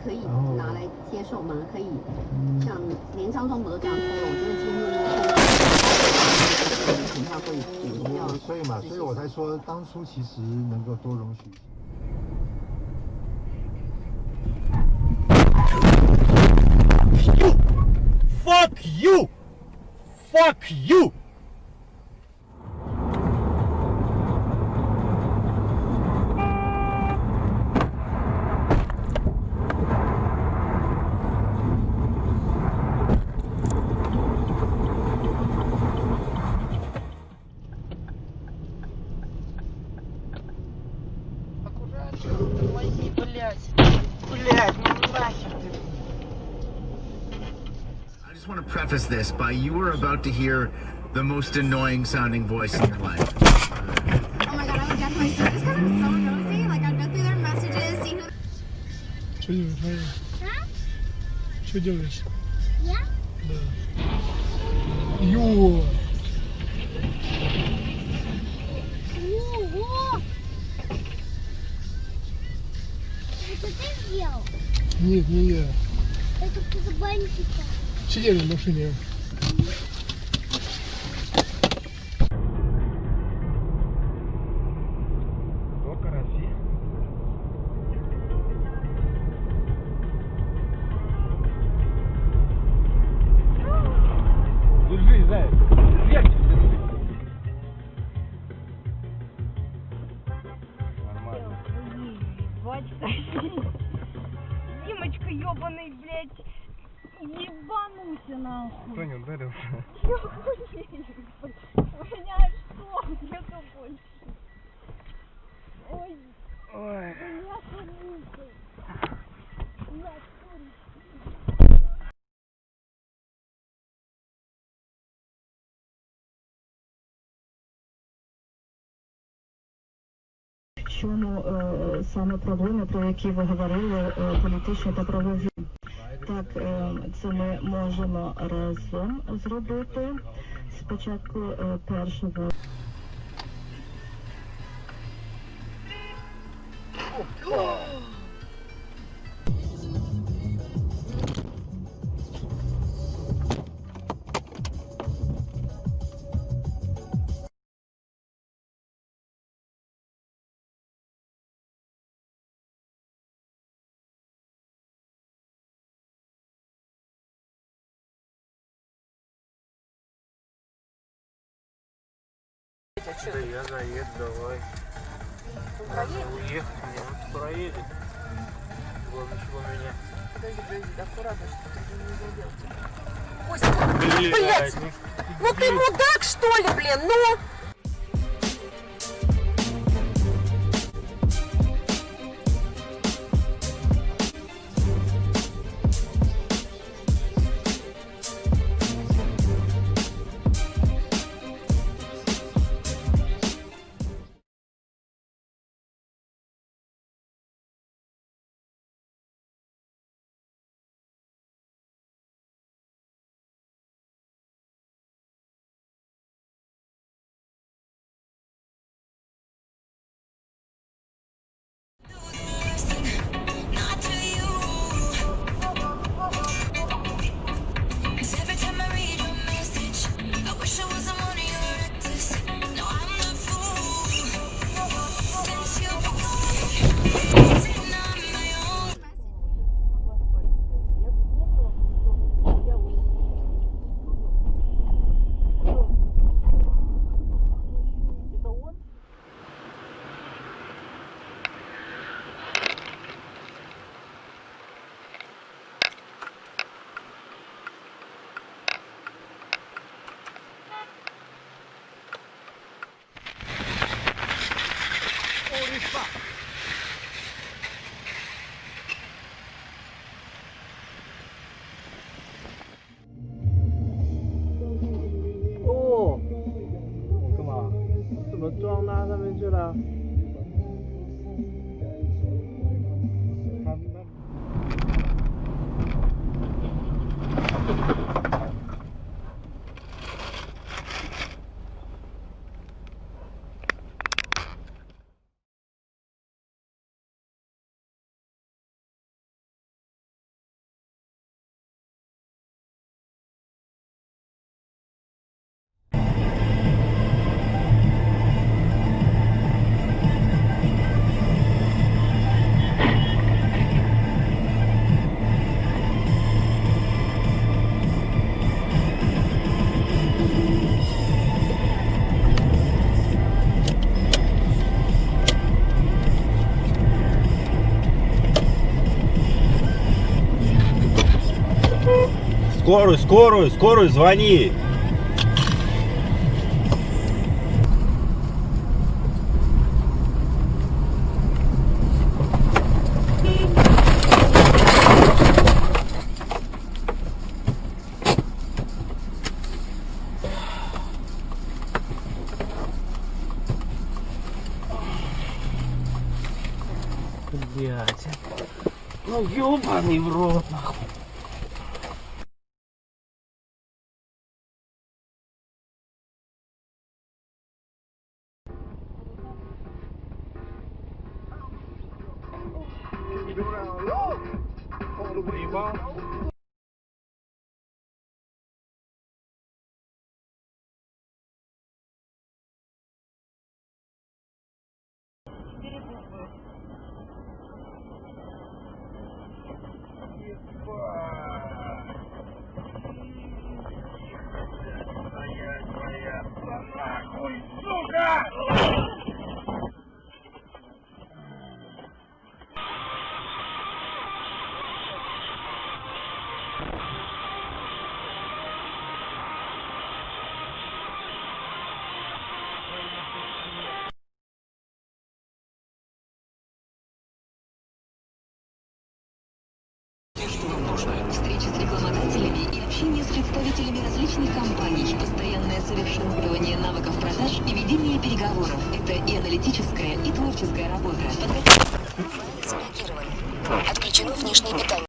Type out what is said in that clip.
可以拿来接受吗？可以，像连张忠谋都这样说了，我觉得今天情况会比较。所以我才说当初其实能够多容许。Fuck you! Fuck you! Тормози, блядь. Блядь, ну нахер ты. I just want to preface this by you are about to hear the most annoying sounding voice in your life. Oh my god, I would definitely say this because I'm so nosy. Like, I'd go through their messages, see who. Что делаешь, Мария? А? Что делаешь? Я? Да. Ё! Ого! Это ты сделал? Нет, не я. Это кто-то бантика. Сидели в машине. О, караси. Держи, заяц. Вверх. Нормально. Батька. Димочка ебаный, блядь. Ебанулся нахуй. Кто не ударился? Я хуею. У меня что? Нету больше. Ой. Ой. У меня курицей. Я курицей. В чому саме проблеми, про які ви говорили, політичні та правові? Так, це ми можемо разом зробити. Спочатку першого. Да я заеду, давай. Он Надо проедет? уехать, мне он проедет. Главное, чего меня. Подожди, аккуратно, что ты не задел. Костя, блядь! Ну ты мудак, что ли, блин, ну! Скорую, звони. Блядь. Ну ёбаный в рот, нахуй. Что вам нужно? Встречи с рекламодателями и общение с представителями различных компаний, постоянное совершенствование навыков продаж и ведение переговоров. Это и аналитическая, и творческая работа. Отключено внешнее питание.